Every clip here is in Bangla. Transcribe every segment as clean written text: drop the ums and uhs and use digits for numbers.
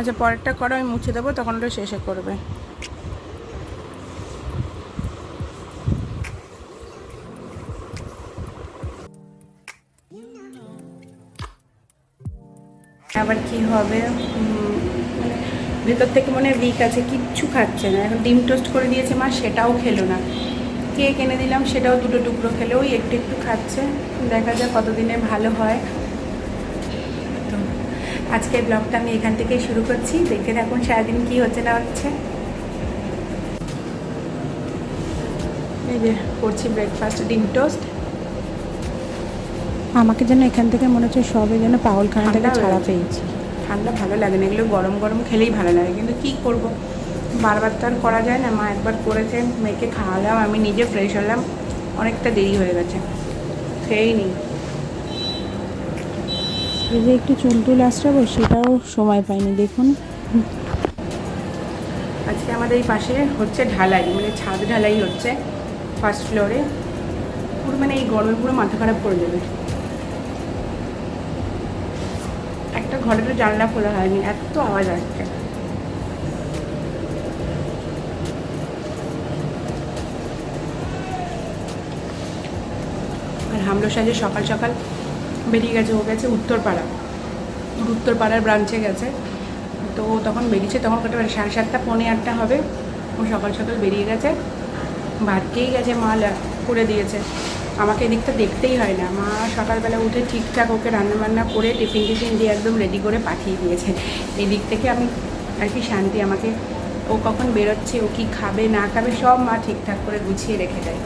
আচ্ছা পরেরটা করো, আমি মুছে দেবো, তখন ওটা শেষে করবে। আবার কি হবে, মানে ভেতর থেকে মনে হয় উইক আছে, কিচ্ছু খাচ্ছে না। এখন ডিম টোস্ট করে দিয়েছে মা, সেটাও খেলো না। কেক এনে দিলাম, সেটাও দুটো টুকরো খেলে, ওই একটু একটু খাচ্ছে। দেখা যাক কতদিনে ভালো হয়। তো আজকের ব্লগটা আমি এখান থেকেই শুরু করছি, দেখতে থাকুন সারাদিন কী হচ্ছে না হচ্ছে। এই যে করছি ব্রেকফাস্ট, ডিম টোস্ট। আমাকে যেন এখান থেকে মনে হচ্ছে সবে যেন পাগলখানা থেকে ছাড়া পেয়েছি। ঠান্ডা ভালো লাগে না, এগুলো গরম গরম খেলেই ভালো লাগে, কিন্তু কী করব, বারবার তো আর করা যায় না। মা একবার করেছে, মেয়েকে খাওয়ালাম, আমি নিজে ফ্রেশ হলাম, অনেকটা দেরি হয়ে গেছে, খেয়েই নিই। এই যে একটু চুল টুল আঁচড়াবো, সেটাও সময় পাইনি দেখুন। আজকে আমাদের এই পাশে হচ্ছে ঢালাই, মানে ছাদ ঢালাই হচ্ছে ফার্স্ট ফ্লোরে। পুরো মানে এই গরমে পুরো মাথা খারাপ করে দেবে। একটা ঘরে তো জানলা খোলা হয়নি, এত আওয়াজ আসছে। আর হামলো সাজে সকাল সকাল বেরিয়ে গেছে, ও গেছে উত্তরপাড়ার ব্রাঞ্চে গেছে। তো ও তখন বেরিয়েছে, তখন কত 7:30 পৌনে 8টা হবে। ও সকাল সকাল বেরিয়ে গেছে, ভাত খেয়েই গেছে, মা করে দিয়েছে। আমাকে এদিকটা দেখতেই হয় না, মা সকালবেলা উঠে ঠিকঠাক ওকে রান্নাবান্না করে টিফিন দিয়ে একদম রেডি করে পাঠিয়ে দিয়েছে। এই দিক থেকে আমি আর কি শান্তি। আমাকে ও কখন বেরোচ্ছে, ও কী খাবে না খাবে সব মা ঠিকঠাক করে গুছিয়ে রেখে দেয়।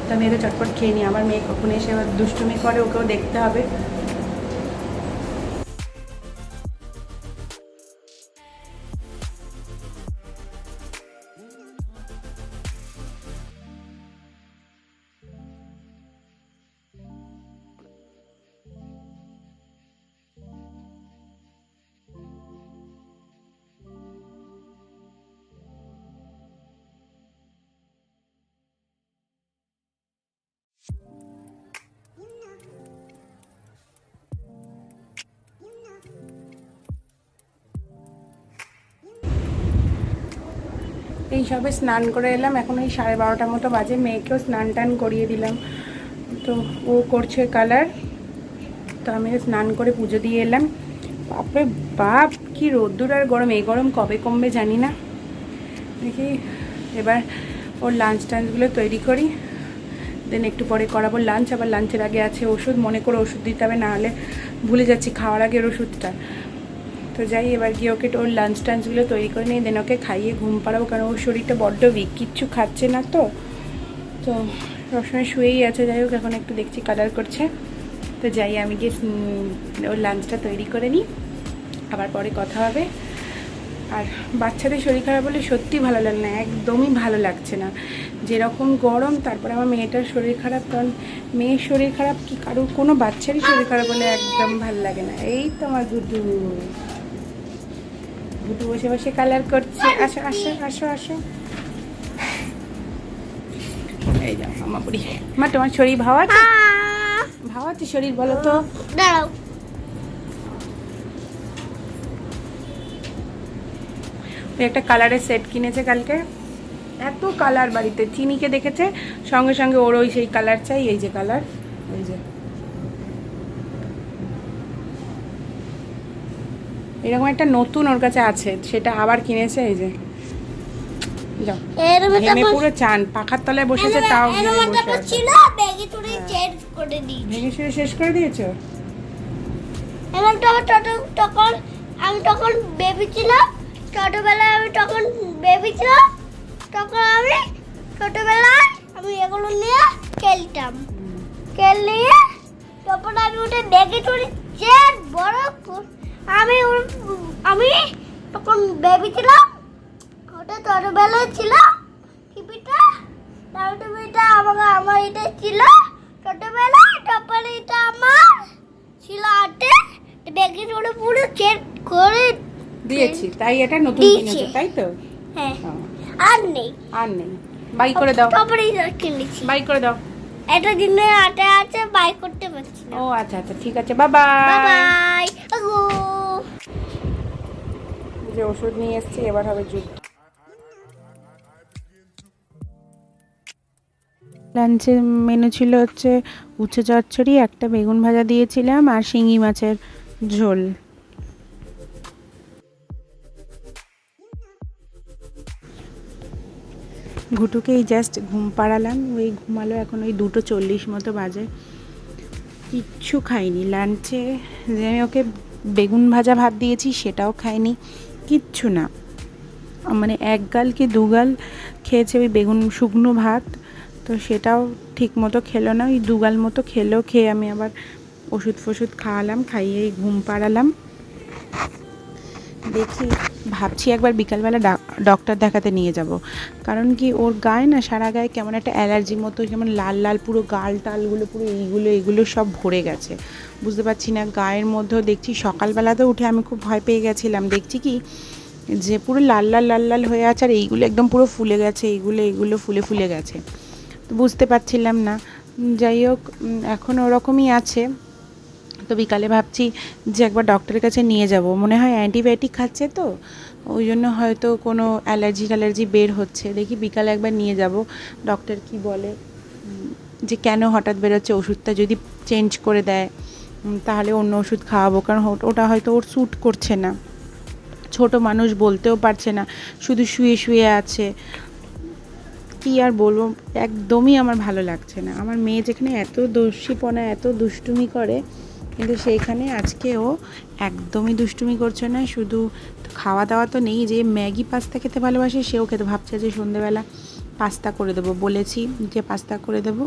তো আমি এদের চটপট খেয়ে নিই। আমার মেয়ে কখন এসে আবার দুষ্টুমি করে, ওকেও দেখতে হবে। এই সবে স্নান করে এলাম, এখন ওই 12:30 মতো বাজে। মেয়েকেও স্নান টান করিয়ে দিলাম, তো ও করছে কালার। তো আমি স্নান করে পুজো দিয়ে এলাম। বাপরে বাপ, কি রোদ্দুর আর গরম! এই গরম কবে কমবে জানি না। দেখি এবার ওর লাঞ্চ টাঞ্চগুলো তৈরি করি, দেন একটু পরে করাবো লাঞ্চ। আবার লাঞ্চের আগে আছে ওষুধ, মনে করে ওষুধ দিতে হবে, নাহলে ভুলে যাচ্ছি খাওয়ার আগের ওষুধটা। তো যাই এবার গিয়ে ওকে ওর লাঞ্চ টাঞ্চগুলো তৈরি করে নিই, দেন ওকে খাইয়ে ঘুম পাড়াবো, কারণ ওর শরীরটা বড্ড উইক, কিচ্ছু খাচ্ছে না। তো সবসময় শুয়েই আছে। যাই হোক, এখন একটু দেখছি কালার করছে। তো যাই আমি গিয়ে ওর লাঞ্চটা তৈরি করে নিই, আবার পরে কথা হবে। আর বাচ্চাদের শরীর খারাপ হলে সত্যি ভালো লাগে না, একদমই ভালো লাগছে না। যেরকম গরম, তারপরে আমার মেয়েটার শরীর খারাপ, কারণ মেয়ের শরীর খারাপ কি কারোর কোনো বাচ্চারই শরীর খারাপ হলে একদম ভালো লাগে না। এই তো আমার গুড্ডু বসে বসে কালার করছে। আসো আসো আসো আসো, এই যাও আমার বুড়ি মা, তোমার শরীর ভাবাচ্ছে শরীর, বলো তো। দাঁড়াও, ওই একটা কালারের সেট কিনেছে কালকে, এত কালার বাড়িতে। চিনিকে দেখেছে, সঙ্গে সঙ্গে ওর ওই সেই কালার চাই। এই যে কালার, এই যে এরকম একটা নতুন ওর কাছে আছে, সেটা আবার কিনেছে। এই যে যাও, ঘেমে পুরো চান, পাখার তলায় বসেছে, তাও ভেঙে চুরে শেষ করে দিয়েছো। আমি তখন বেবি ছিলাম, ছোটবেলায় আমি তখন বেবি ছিলাম, তখন আমি ছোটবেলায় আমি এগুলো নিয়ে খেলতাম, খেলিয়ে তারপর আমি উঠে ব্যাগে চড়ি। যে বড় আমি তখন বেবি ছিলাম, ওটা ছোটবেলায় ছিল টিভিটা, টিভিটা আমার এটা ছিল ছোটবেলায়, তারপরে এটা আমার ছিল আটে, ব্যাগে চড়ে পুরো চেক করে দিয়েছি, তাই এটা নতুন কিনেছে, তাই তো? হ্যাঁ, আর নেই বাই করে দাও, তারপরে কিনেছি, বাই করে দাও। এটা দিনে আটে আছে, বাই করতে পারছি না। ও আচ্ছা আচ্ছা, ঠিক আছে, বাই বাই। Bye bye. যে ওষুধ নিয়ে এসেছি, এবার হবে যুদ্ধ। লাঞ্চের মেনু ছিল হচ্ছে উচ্ছে চচ্চড়ি, একটা বেগুন ভাজা দিয়েছিলাম আর শিঙি মাছের ঝোল। ঘুটুকেই জাস্ট ঘুম পাড়ালাম, ওই ঘুমালো, এখন ওই 2:40 মতো বাজে। কিচ্ছু খাইনি লাঞ্চে, যে আমি ওকে বেগুন ভাজা ভাত দিয়েছি সেটাও খাইনি, কিচ্ছু না। মানে 1 গাল কি 2 গাল খেয়েছে ওই বেগুন শুকনো ভাত, তো সেটাও ঠিক মতো খেলো না, ওই 2 গাল মতো খেলো। খেয়ে আমি আবার ওষুধ ফষুধ খাওয়ালাম, খাইয়েই ঘুম পাড়ালাম। দেখি ভাবছি একবার বিকালবেলা ডক্টর দেখাতে নিয়ে যাব, কারণ কি ওর গায়ে না, সারা গায়ে কেমন একটা অ্যালার্জি মতো, যেমন লাল লাল পুরো গাল টালগুলো পুরো এইগুলো সব ভরে গেছে। বুঝতে পারছি না, গায়ের মধ্যেও দেখছি সকালবেলাতে উঠে আমি খুব ভয় পেয়ে গেছিলাম, দেখছি কি যে পুরো লাল লাল লাল লাল হয়ে আছে, আর এইগুলো একদম পুরো ফুলে গেছে, এইগুলো ফুলে ফুলে গেছে। তো বুঝতে পারছিলাম না, যাই হোক এখন ওরকমই আছে। তো বিকালে ভাবছি যে একবার ডক্টরের কাছে নিয়ে যাব, মনে হয় অ্যান্টিবায়োটিক খাচ্ছে, তো ওই জন্য হয়তো কোনো অ্যালার্জি বের হচ্ছে। দেখি বিকালে একবার নিয়ে যাব, ডক্টর কি বলে, যে কেন হঠাৎ বেরোচ্ছে, ওষুধটা যদি চেঞ্জ করে দেয় তাহলে অন্য ওষুধ খাওয়াবো, কারণ ওটা হয়তো ওর স্যুট করছে না। ছোট মানুষ, বলতেও পারছে না, শুধু শুয়ে শুয়ে আছে। কি আর বলবো, একদমই আমার ভালো লাগছে না। আমার মেয়ে যেখানে এত দস্যিপনা, এত দুষ্টুমি করে, কিন্তু সেইখানে আজকে ও একদমই দুষ্টুমি করছে না। শুধু খাওয়া দাওয়া তো নেই, যে ম্যাগি পাস্তা খেতে ভালোবাসে সেও খেতে, ভাবছে যে সন্ধেবেলা পাস্তা করে দেবো, বলেছি যে পাস্তা করে দেবো,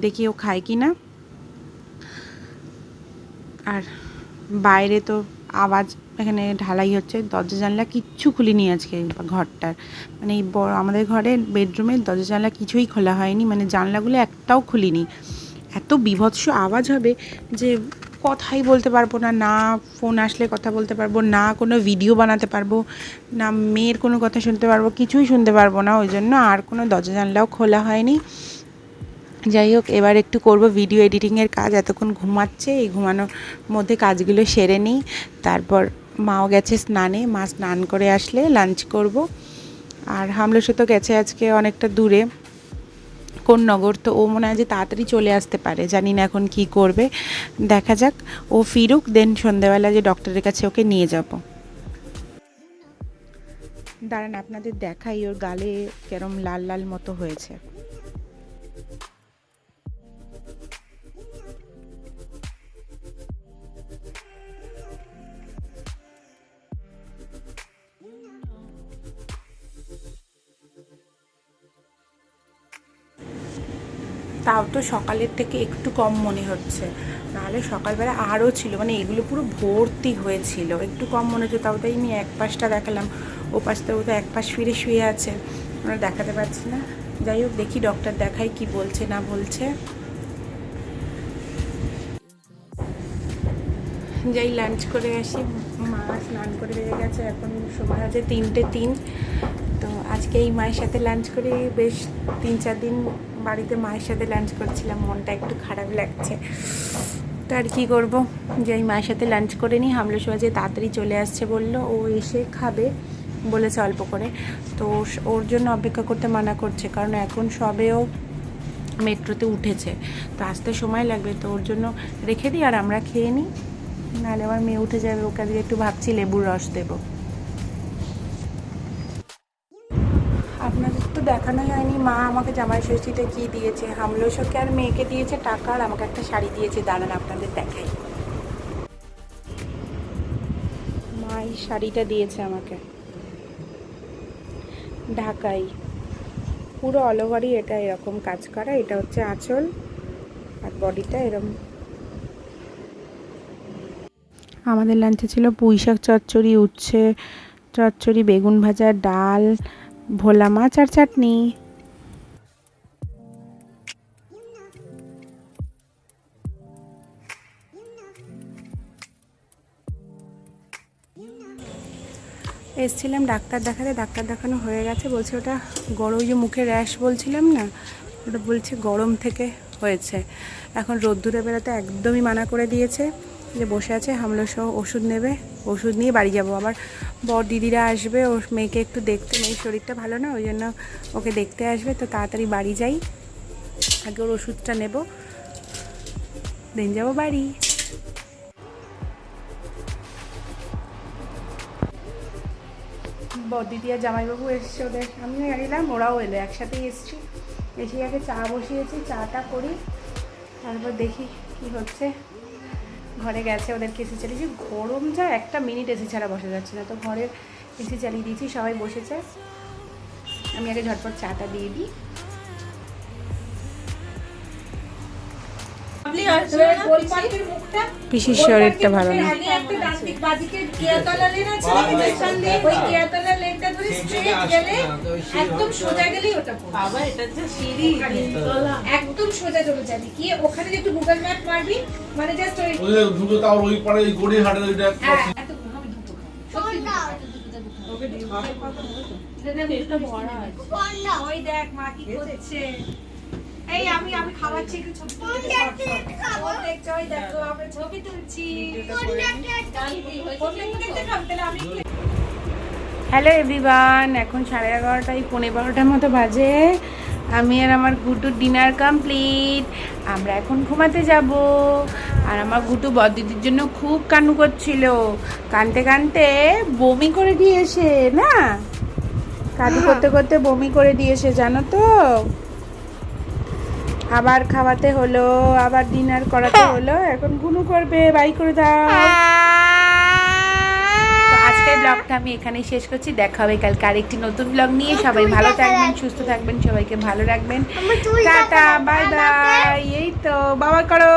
দেখি ও খায় কি না। আর বাইরে তো আওয়াজ, এখানে ঢালাই হচ্ছে, দরজা জানলা কিচ্ছু খুলিনি আজকে ঘরটার, মানে এই বড় আমাদের ঘরের বেডরুমের দরজা জানলা কিছুই খোলা হয়নি, মানে জানলাগুলো একটাও খুলিনি। এত বীভৎস আওয়াজ হবে যে কথাই বলতে পারবো না, না ফোন আসলে কথা বলতে পারবো না, কোনো ভিডিও বানাতে পারবো না, মেয়ের কোনো কথা শুনতে পারবো, কিছুই শুনতে পারবো না। ওই জন্য আর কোনো দরজা জানলাও খোলা হয়নি। যাই হোক, এবার একটু করব ভিডিও এডিটিংয়ের কাজ, এতক্ষণ ঘুমাচ্ছে, এই ঘুমানোর মধ্যে কাজগুলো সেরে নিই। তারপর মাও গেছে স্নানে, মা স্নান করে আসলে লাঞ্চ করব। আর হামলসে তো গেছে আজকে অনেকটা দূরে, কোন নগর, তো ও মনে হয় যে তাড়াতাড়ি চলে আসতে পারে, জানি না এখন কি করবে, দেখা যাক। ও ফিরুক, দেন সন্ধ্যাবেলা যে ডক্টরের কাছে ওকে নিয়ে যাব। দাঁড়ান আপনাদের দেখাই ওর গালে কেরম লাল লাল মতো হয়েছে। তাও তো সকালের থেকে একটু কম মনে হচ্ছে, নাহলে সকালবেলা আরও ছিল, মানে এগুলো পুরো ভর্তি হয়েছিল। একটু কম মনে হচ্ছে, তাও তাই আমি এক পাশটা দেখালাম, ও পাশটা ও তো এক পাশ ফিরে শুয়ে আছে, আমরা দেখাতে পারছি না। যাই হোক, দেখি ডক্টর দেখাই কি বলছে না বলছে। যাই লাঞ্চ করে আসি, মা স্নান করে বেরিয়ে গেছে, এখন সময় হচ্ছে 3:03। তো আজকে এই মায়ের সাথে লাঞ্চ করে বেশ 3-4 দিন বাড়িতে মায়ের সাথে লাঞ্চ করছিলাম, মনটা একটু খারাপ লাগছে। তো আর কী করবো, যে এই মায়ের সাথে লাঞ্চ করে নিই। হামলো যে তাড়াতাড়ি চলে আসছে বললো, ও এসে খাবে বলেছে অল্প করে, তো ওর জন্য অপেক্ষা করতে মানা করছে, কারণ এখন সবেও মেট্রোতে উঠেছে, তো আসতে সময় লাগবে, তো ওর জন্য রেখে দিই আর আমরা খেয়ে নিই, নাহলে আমার মেয়ে উঠে যাবে। ওকে দিয়ে একটু ভাবছি লেবুর রস দেবো। আপনাদের তো দেখানোই হয়নি, মা আমাকে জামাই ষষ্ঠীতে কী দিয়েছে। হামলোসকে আর মেয়েকে দিয়েছে টাকা, আর আমাকে একটা শাড়ি দিয়েছে। দাঁড়ান আপনাদের দেখাই, মা এই শাড়িটা দিয়েছে আমাকে, ঢাকাই, পুরো অল ওভারই এটা এরকম কাজ করা। এটা হচ্ছে আঁচল, আর বডিটা এরকম। আমাদের লাঞ্চে ছিল পুঁই শাক চচ্চড়ি, উচ্ছে চচ্চড়ি, বেগুন ভাজা, ডাল, ভোলা মাছ আর চাটনি। এসছিলাম ডাক্তার দেখাতে, ডাক্তার দেখানো হয়ে গেছে, বলছে ওটা গরম, ওই যে মুখে র্যাশ বলছিলাম না, ওটা বলছে গরম থেকে হয়েছে। এখন রোদ্দুরে বেরোতে একদমই মানা করে দিয়েছে, যে বসে আছে, হামলো সহ ওষুধ নেবে, ওষুধ নিয়ে বাড়ি যাব। আবার বর দিদিরা আসবে, ওর মেয়েকে একটু দেখতে, মেয়ের শরীরটা ভালো না, ওই জন্য ওকে দেখতে আসবে। তো তাড়াতাড়ি বাড়ি যাই, আগে ওর ওষুধটা নেব, দেন যাবো বাড়ি। বদিদি আর জামাইবাবু এসছে, ওদের আমিও এলাম, ওরাও এলো, একসাথেই এসছি। এসে আগে চা বসিয়েছি, চাটা করি, তারপর দেখি কি হচ্ছে। ঘরে গেছে, ওদেরকে এসি চালিয়েছি, গরম যা, একটা মিনিট এসি ছাড়া বসা যাচ্ছে না, তো ঘরের এসি চালিয়ে দিয়েছি, সবাই বসেছে। আমি আগে ঝটপট চাটা দিয়ে দিই। পিসির শরীরটা ভালো না। একদম সোজা চলে যাবি, কি ওখানে যে একটু গুগল ম্যাপ মারবি, মানে জাস্ট ওই দুটো তাও ওই পারে ওই গড়ি হাটে ওইটা ওই দেখ মা কি করছে। এই আমি খাওয়াচ্ছি, একটু ছবি তুলছি, দেখছো ওই দেখো আমরা ছবি তুলছি। হ্যালো এভরিওয়ান, এখন 11:30, 11:15 মতো বাজে। আমি আর আমার গুটুর ডিনার কমপ্লিট, আমরা এখন ঘুমাতে যাব। আর আমার গুটু বড়দিদির জন্য খুব কান্না করছিল, কানতে কানতে বমি করে দিয়েছে না, কাঁদু করতে করতে বমি করে দিয়েছে জানো তো। আবার খাওয়াতে হলো, আবার ডিনার করাতে হলো, এখন ঘুনু করবে, বাই করে দাও। তো আজকের ব্লগটা আমি এখানেই শেষ করছি, দেখা হবে কালকে আরেকটি নতুন ব্লগ নিয়ে। সবাই ভালো থাকবেন, সুস্থ থাকবেন, সবাইকে ভালো রাখবেন, টাটা বাই বাই। এই তো বাবা করো।